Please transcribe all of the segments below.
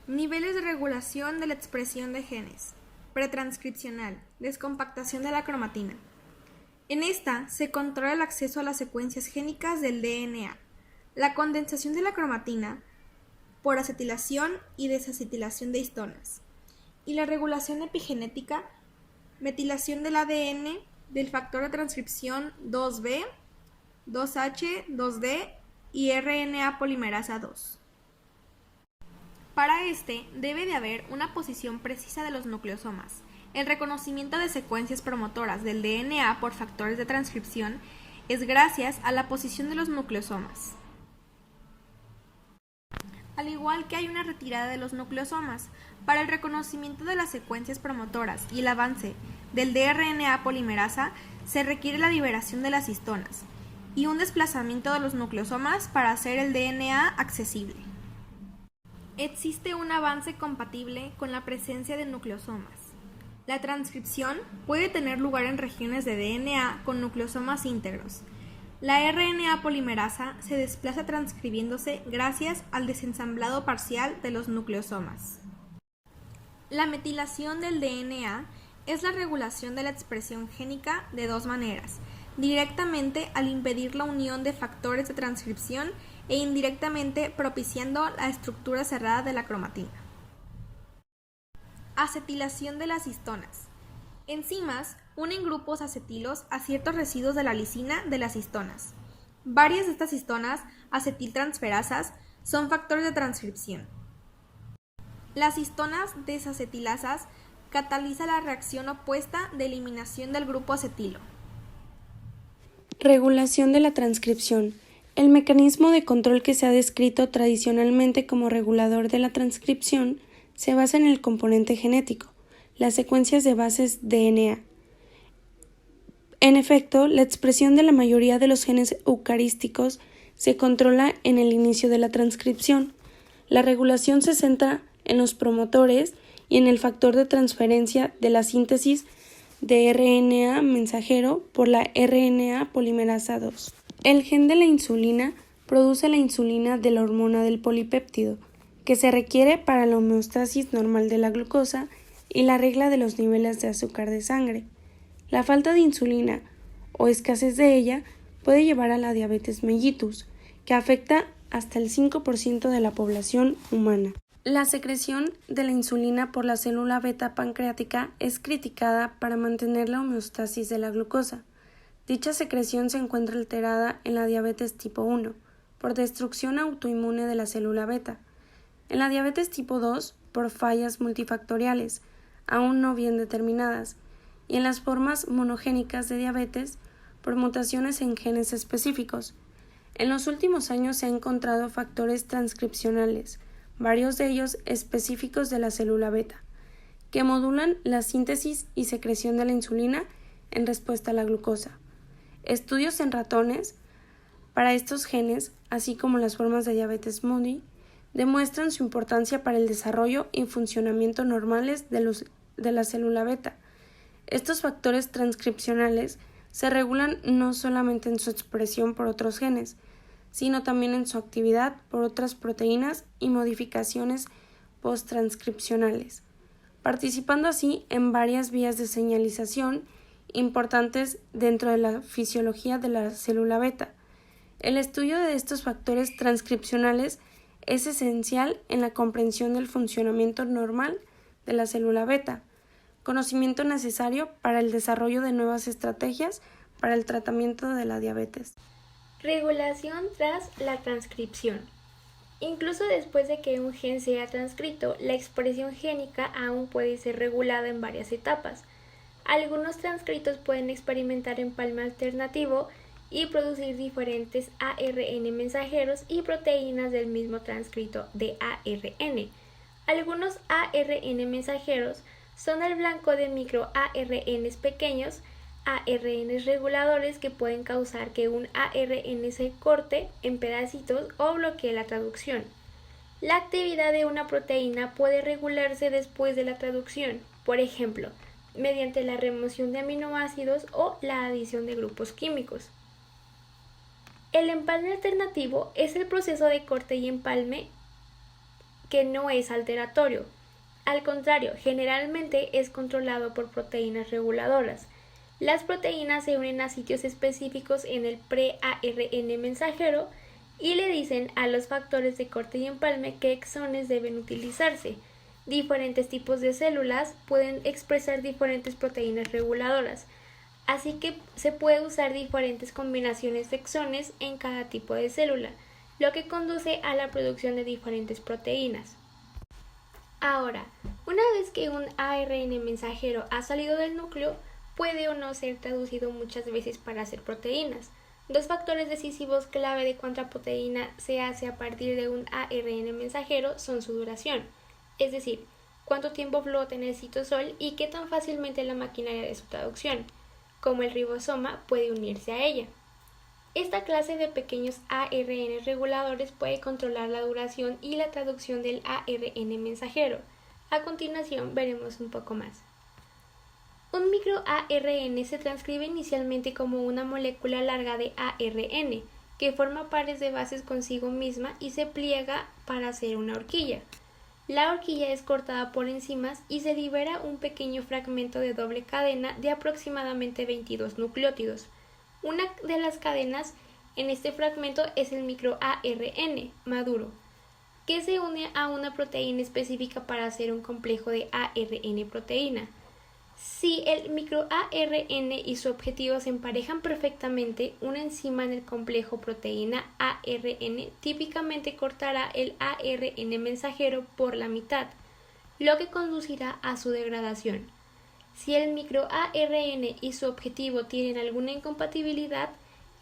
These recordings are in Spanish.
Niveles de regulación de la expresión de genes. Pretranscripcional, descompactación de la cromatina. En esta se controla el acceso a las secuencias génicas del DNA, la condensación de la cromatina por acetilación y desacetilación de histonas, y la regulación epigenética, metilación del ADN del factor de transcripción 2B, 2H, 2D y RNA polimerasa 2. Para este debe de haber una posición precisa de los nucleosomas, el reconocimiento de secuencias promotoras del DNA por factores de transcripción es gracias a la posición de los nucleosomas. Al igual que hay una retirada de los nucleosomas, para el reconocimiento de las secuencias promotoras y el avance del RNA polimerasa se requiere la liberación de las histonas y un desplazamiento de los nucleosomas para hacer el DNA accesible. Existe un avance compatible con la presencia de nucleosomas. La transcripción puede tener lugar en regiones de DNA con nucleosomas íntegros. La RNA polimerasa se desplaza transcribiéndose gracias al desensamblado parcial de los nucleosomas. La metilación del DNA es la regulación de la expresión génica de dos maneras, directamente al impedir la unión de factores de transcripción e indirectamente propiciando la estructura cerrada de la cromatina. Acetilación de las histonas. Enzimas unen grupos acetilos a ciertos residuos de la lisina de las histonas. Varias de estas histonas acetiltransferasas son factores de transcripción. Las histonas desacetilasas catalizan la reacción opuesta de eliminación del grupo acetilo. Regulación de la transcripción. El mecanismo de control que se ha descrito tradicionalmente como regulador de la transcripción se basa en el componente genético, las secuencias de bases DNA. En efecto, la expresión de la mayoría de los genes eucarísticos se controla en el inicio de la transcripción. La regulación se centra en los promotores y en el factor de transferencia de la síntesis de RNA mensajero por la RNA polimerasa 2. El gen de la insulina produce la insulina de la hormona del polipéptido, que se requiere para la homeostasis normal de la glucosa y la regla de los niveles de azúcar de sangre. La falta de insulina o escasez de ella puede llevar a la diabetes mellitus, que afecta hasta el 5% de la población humana. La secreción de la insulina por la célula beta pancreática es criticada para mantener la homeostasis de la glucosa. Dicha secreción se encuentra alterada en la diabetes tipo 1 por destrucción autoinmune de la célula beta, en la diabetes tipo 2 por fallas multifactoriales, aún no bien determinadas, y en las formas monogénicas de diabetes por mutaciones en genes específicos. En los últimos años se han encontrado factores transcripcionales, varios de ellos específicos de la célula beta, que modulan la síntesis y secreción de la insulina en respuesta a la glucosa. Estudios en ratones para estos genes, así como las formas de diabetes Moody, demuestran su importancia para el desarrollo y funcionamiento normales de la célula beta. Estos factores transcripcionales se regulan no solamente en su expresión por otros genes, sino también en su actividad por otras proteínas y modificaciones posttranscripcionales, participando así en varias vías de señalización importantes dentro de la fisiología de la célula beta. El estudio de estos factores transcripcionales es esencial en la comprensión del funcionamiento normal de la célula beta, conocimiento necesario para el desarrollo de nuevas estrategias para el tratamiento de la diabetes. Regulación tras la transcripción. Incluso después de que un gen sea transcrito, la expresión génica aún puede ser regulada en varias etapas. Algunos transcritos pueden experimentar empalme alternativo y producir diferentes ARN mensajeros y proteínas del mismo transcrito de ARN. Algunos ARN mensajeros son el blanco de microARNs pequeños, ARNs reguladores que pueden causar que un ARN se corte en pedacitos o bloquee la traducción. La actividad de una proteína puede regularse después de la traducción, por ejemplo, mediante la remoción de aminoácidos o la adición de grupos químicos. El empalme alternativo es el proceso de corte y empalme que no es alteratorio. Al contrario, generalmente es controlado por proteínas reguladoras. Las proteínas se unen a sitios específicos en el pre-ARN mensajero y le dicen a los factores de corte y empalme qué exones deben utilizarse. Diferentes tipos de células pueden expresar diferentes proteínas reguladoras, así que se puede usar diferentes combinaciones de exones en cada tipo de célula, lo que conduce a la producción de diferentes proteínas. Ahora, una vez que un ARN mensajero ha salido del núcleo, puede o no ser traducido muchas veces para hacer proteínas. Dos factores decisivos clave de cuánta proteína se hace a partir de un ARN mensajero son su duración, es decir, cuánto tiempo flota en el citosol y qué tan fácilmente la maquinaria de su traducción, como el ribosoma, puede unirse a ella. Esta clase de pequeños ARN reguladores puede controlar la duración y la traducción del ARN mensajero. A continuación veremos un poco más. Un microARN se transcribe inicialmente como una molécula larga de ARN, que forma pares de bases consigo misma y se pliega para hacer una horquilla. La horquilla es cortada por enzimas y se libera un pequeño fragmento de doble cadena de aproximadamente 22 nucleótidos. Una de las cadenas en este fragmento es el microARN maduro, que se une a una proteína específica para hacer un complejo de ARN proteína. Si el microARN y su objetivo se emparejan perfectamente, una enzima en el complejo proteína ARN típicamente cortará el ARN mensajero por la mitad, lo que conducirá a su degradación. Si el microARN y su objetivo tienen alguna incompatibilidad,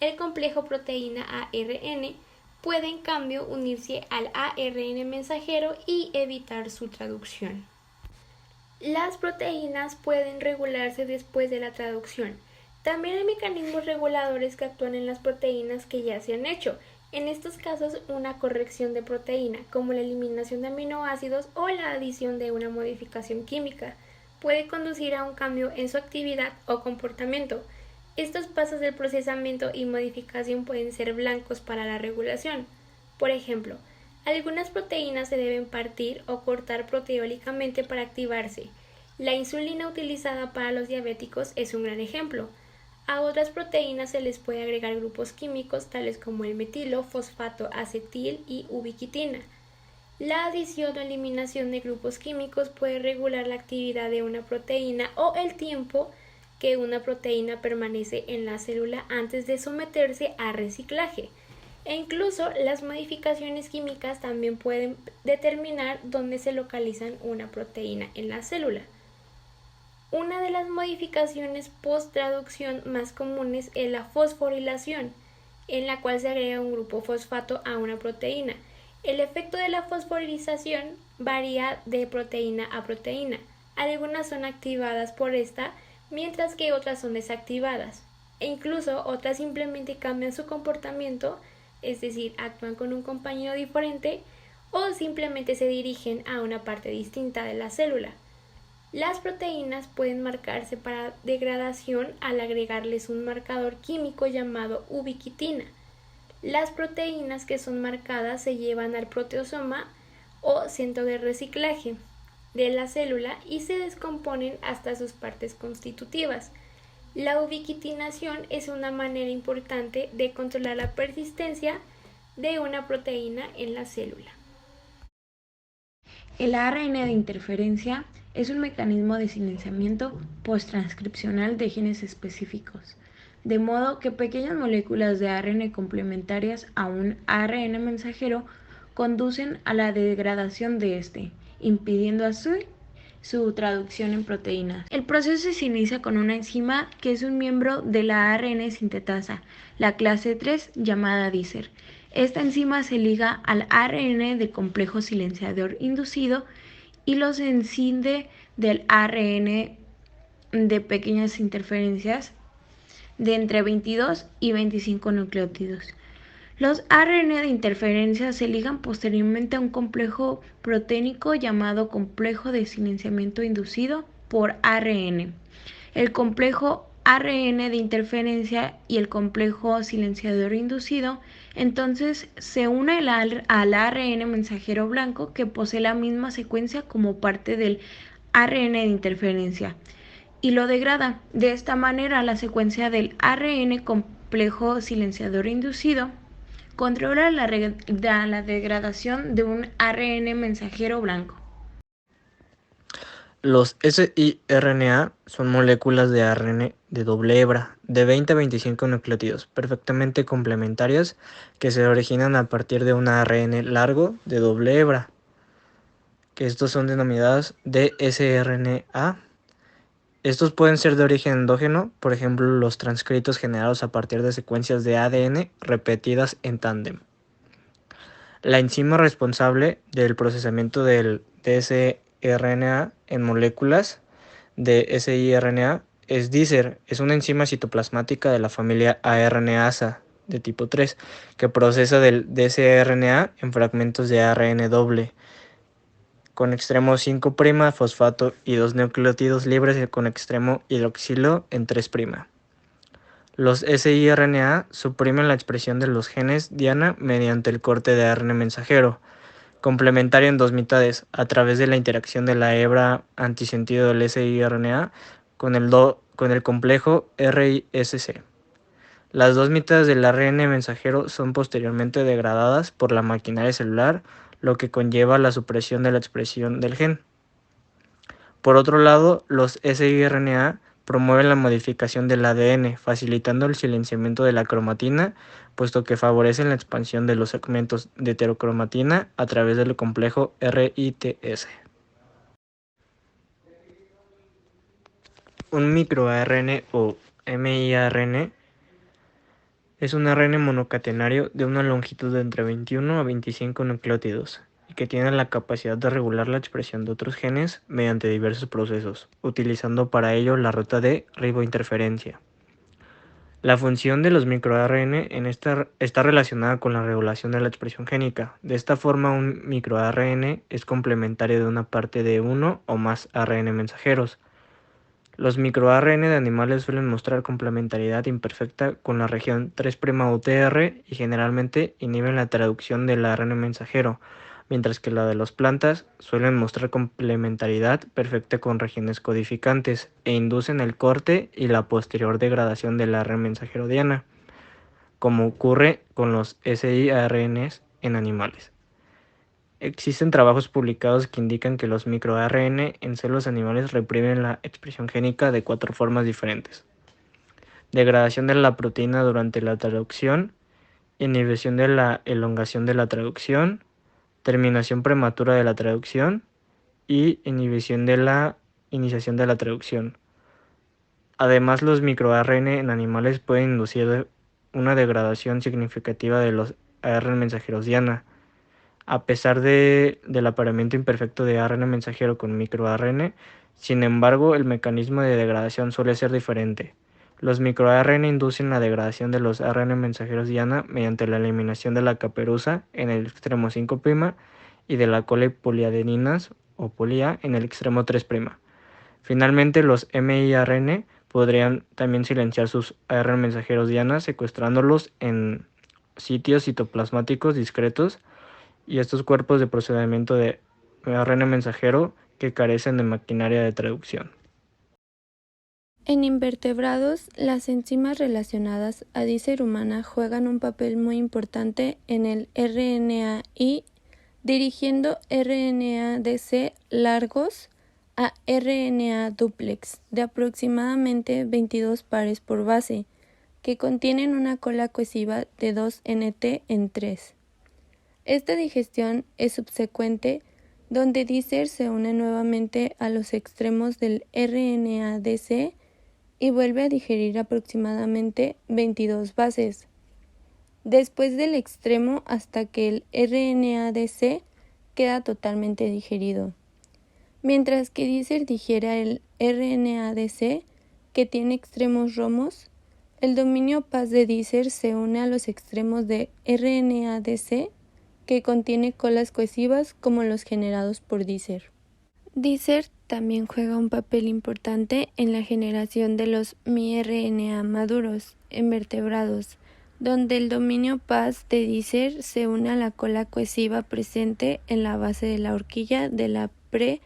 el complejo proteína ARN puede en cambio unirse al ARN mensajero y evitar su traducción. Las proteínas pueden regularse después de la traducción. También hay mecanismos reguladores que actúan en las proteínas que ya se han hecho. En estos casos, una corrección de proteína, como la eliminación de aminoácidos o la adición de una modificación química, puede conducir a un cambio en su actividad o comportamiento. Estos pasos del procesamiento y modificación pueden ser blancos para la regulación. Por ejemplo, algunas proteínas se deben partir o cortar proteólicamente para activarse. La insulina utilizada para los diabéticos es un gran ejemplo. A otras proteínas se les puede agregar grupos químicos tales como el metilo, fosfato, acetil y ubiquitina. La adición o eliminación de grupos químicos puede regular la actividad de una proteína o el tiempo que una proteína permanece en la célula antes de someterse a reciclaje. E incluso las modificaciones químicas también pueden determinar dónde se localiza una proteína en la célula. Una de las modificaciones post-traducción más comunes es la fosforilación, en la cual se agrega un grupo fosfato a una proteína. El efecto de la fosforilación varía de proteína a proteína. Algunas son activadas por esta, mientras que otras son desactivadas. E incluso otras simplemente cambian su comportamiento, es decir, actúan con un compañero diferente o simplemente se dirigen a una parte distinta de la célula. Las proteínas pueden marcarse para degradación al agregarles un marcador químico llamado ubiquitina. Las proteínas que son marcadas se llevan al proteosoma o centro de reciclaje de la célula y se descomponen hasta sus partes constitutivas. La ubiquitinación es una manera importante de controlar la persistencia de una proteína en la célula. El ARN de interferencia es un mecanismo de silenciamiento posttranscripcional de genes específicos, de modo que pequeñas moléculas de ARN complementarias a un ARN mensajero conducen a la degradación de este, impidiendo así su traducción en proteínas. El proceso se inicia con una enzima que es un miembro de la ARN sintetasa, la clase 3 llamada dicer. Esta enzima se liga al ARN de complejo silenciador inducido y los escinde del ARN de pequeñas interferencias de entre 22 y 25 nucleótidos. Los ARN de interferencia se ligan posteriormente a un complejo proteínico llamado complejo de silenciamiento inducido por ARN. El complejo ARN de interferencia y el complejo silenciador inducido, entonces se une al ARN mensajero blanco que posee la misma secuencia como parte del ARN de interferencia y lo degrada. De esta manera, la secuencia del ARN complejo silenciador inducido controla la degradación de un ARN mensajero blanco. Los siRNA son moléculas de ARN de doble hebra, de 20 a 25 nucleótidos, perfectamente complementarias, que se originan a partir de un ARN largo de doble hebra, que estos son denominados dsRNA. Estos pueden ser de origen endógeno, por ejemplo los transcritos generados a partir de secuencias de ADN repetidas en tándem. La enzima responsable del procesamiento del dsRNA en moléculas de siRNA es Dicer, es una enzima citoplasmática de la familia ARNasa de tipo 3 que procesa del dsRNA en fragmentos de ARN doble con extremo 5' fosfato y 2 nucleótidos libres con extremo hidroxilo en 3'. Los siRNA suprimen la expresión de los genes Diana mediante el corte de ARN mensajero, complementario en dos mitades, a través de la interacción de la hebra antisentido del siRNA con el complejo RISC. Las dos mitades del ARN mensajero son posteriormente degradadas por la maquinaria celular, lo que conlleva la supresión de la expresión del gen. Por otro lado, los siRNA promueven la modificación del ADN, facilitando el silenciamiento de la cromatina, puesto que favorecen la expansión de los segmentos de heterocromatina a través del complejo RITS. Un microARN o miRN es un ARN monocatenario de una longitud de entre 21 a 25 nucleótidos y que tiene la capacidad de regular la expresión de otros genes mediante diversos procesos, utilizando para ello la ruta de ribointerferencia. La función de los microARN está relacionada con la regulación de la expresión génica. De esta forma, un microARN es complementario de una parte de uno o más ARN mensajeros. Los microARN de animales suelen mostrar complementariedad imperfecta con la región 3' UTR y generalmente inhiben la traducción del ARN mensajero, mientras que la de las plantas suelen mostrar complementariedad perfecta con regiones codificantes e inducen el corte y la posterior degradación del ARN mensajero Diana, como ocurre con los siRNs en animales. Existen trabajos publicados que indican que los microARN en células animales reprimen la expresión génica de 4 formas diferentes: degradación de la proteína durante la traducción, inhibición de la elongación de la traducción, terminación prematura de la traducción y inhibición de la iniciación de la traducción. Además, los microARN en animales pueden inducir una degradación significativa de los ARN mensajeros Diana. A pesar del apareamiento imperfecto de ARN mensajero con microARN, sin embargo, el mecanismo de degradación suele ser diferente. Los microARN inducen la degradación de los ARN mensajeros Diana mediante la eliminación de la caperuza en el extremo 5' y de la cola y poliadeninas o polía en el extremo 3'. Finalmente, los miRN podrían también silenciar sus ARN mensajeros Diana secuestrándolos en sitios citoplasmáticos discretos y estos cuerpos de procesamiento de ARN mensajero que carecen de maquinaria de traducción. En invertebrados, las enzimas relacionadas a Dicer humana juegan un papel muy importante en el RNAi, dirigiendo RNA-DC largos a RNA dúplex de aproximadamente 22 pares por base, que contienen una cola cohesiva de 2NT en 3. Esta digestión es subsecuente, donde Dicer se une nuevamente a los extremos del RNA-DC y vuelve a digerir aproximadamente 22 bases, después del extremo hasta que el RNA-DC queda totalmente digerido. Mientras que Dicer digiere el RNA-DC, que tiene extremos romos, el dominio PAS de Dicer se une a los extremos de RNA-DC, que contiene colas cohesivas como los generados por Dicer. Dicer también juega un papel importante en la generación de los miRNA maduros en vertebrados, donde el dominio Pas de Dicer se une a la cola cohesiva presente en la base de la horquilla de la pre-miRNA,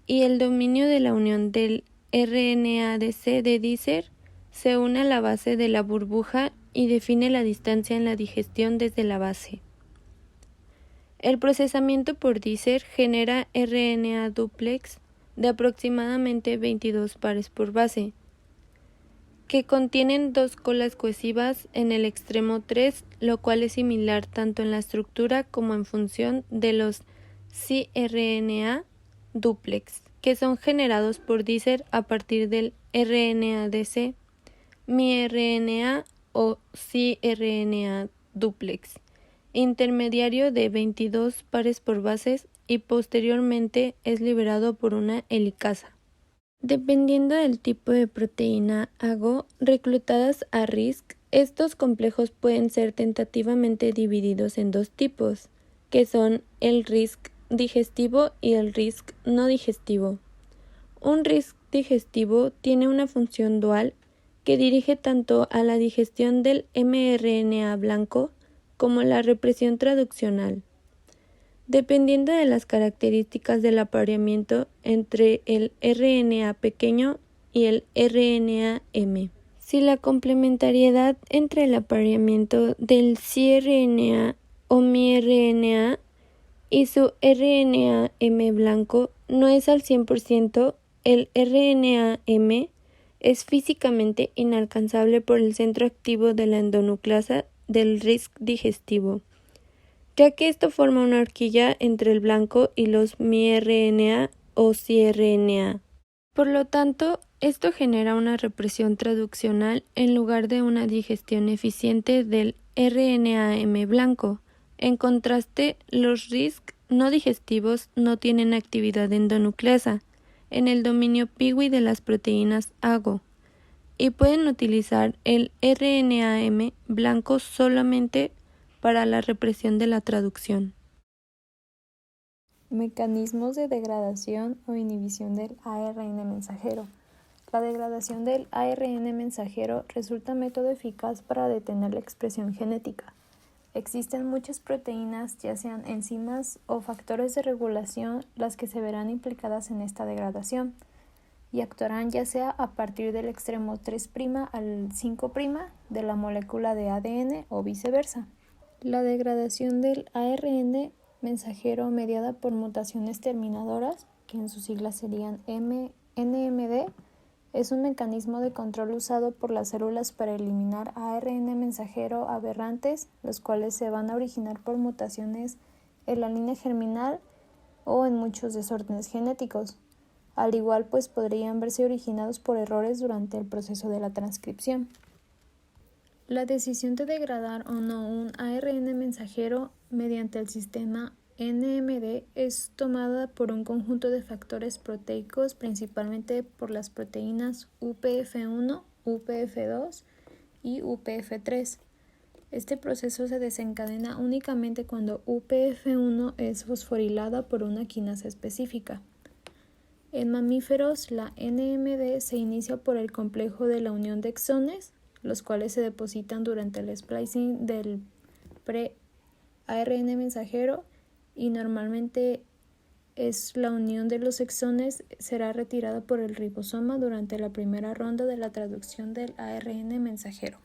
y el dominio de la unión del RNA-DC de Dicer se une a la base de la burbuja y define la distancia en la digestión desde la base. El procesamiento por Dicer genera RNA dúplex de aproximadamente 22 pares por base, que contienen 2 colas cohesivas en el extremo 3, lo cual es similar tanto en la estructura como en función de los cRNA dúplex, que son generados por Dicer a partir del RNA-DC, miRNA o cRNA dúplex, intermediario de 22 pares por bases, y posteriormente es liberado por una helicasa. Dependiendo del tipo de proteína AGO reclutadas a RISC, estos complejos pueden ser tentativamente divididos en 2 tipos, que son el RISC digestivo y el RISC no digestivo. Un RISC digestivo tiene una función dual que dirige tanto a la digestión del mRNA blanco como la represión traduccional, dependiendo de las características del apareamiento entre el RNA pequeño y el RNA-M. Si la complementariedad entre el apareamiento del cRNA o miRNA y su RNA-M blanco no es al 100%, el RNA-M es físicamente inalcanzable por el centro activo de la endonucleasa del RISC digestivo, ya que esto forma una horquilla entre el blanco y los miRNA o cRNA. Por lo tanto, esto genera una represión traduccional en lugar de una digestión eficiente del RNA-M blanco. En contraste, los RISC no digestivos no tienen actividad endonucleasa en el dominio PIWI de las proteínas AGO y pueden utilizar el RNA-M blanco solamente para la represión de la traducción. Mecanismos de degradación o inhibición del ARN mensajero. La degradación del ARN mensajero resulta método eficaz para detener la expresión genética. Existen muchas proteínas, ya sean enzimas o factores de regulación, las que se verán implicadas en esta degradación y actuarán ya sea a partir del extremo 3' al 5' de la molécula de ADN o viceversa. La degradación del ARN mensajero mediada por mutaciones terminadoras, que en sus siglas serían NMD, es un mecanismo de control usado por las células para eliminar ARN mensajero aberrantes, los cuales se van a originar por mutaciones en la línea germinal o en muchos desórdenes genéticos. Al igual, pues podrían verse originados por errores durante el proceso de la transcripción. La decisión de degradar o no un ARN mensajero mediante el sistema NMD es tomada por un conjunto de factores proteicos, principalmente por las proteínas UPF1, UPF2 y UPF3. Este proceso se desencadena únicamente cuando UPF1 es fosforilada por una quinasa específica. En mamíferos, la NMD se inicia por el complejo de la unión de exones, los cuales se depositan durante el splicing del pre-ARN mensajero, y normalmente es la unión de los exones será retirada por el ribosoma durante la primera ronda de la traducción del ARN mensajero.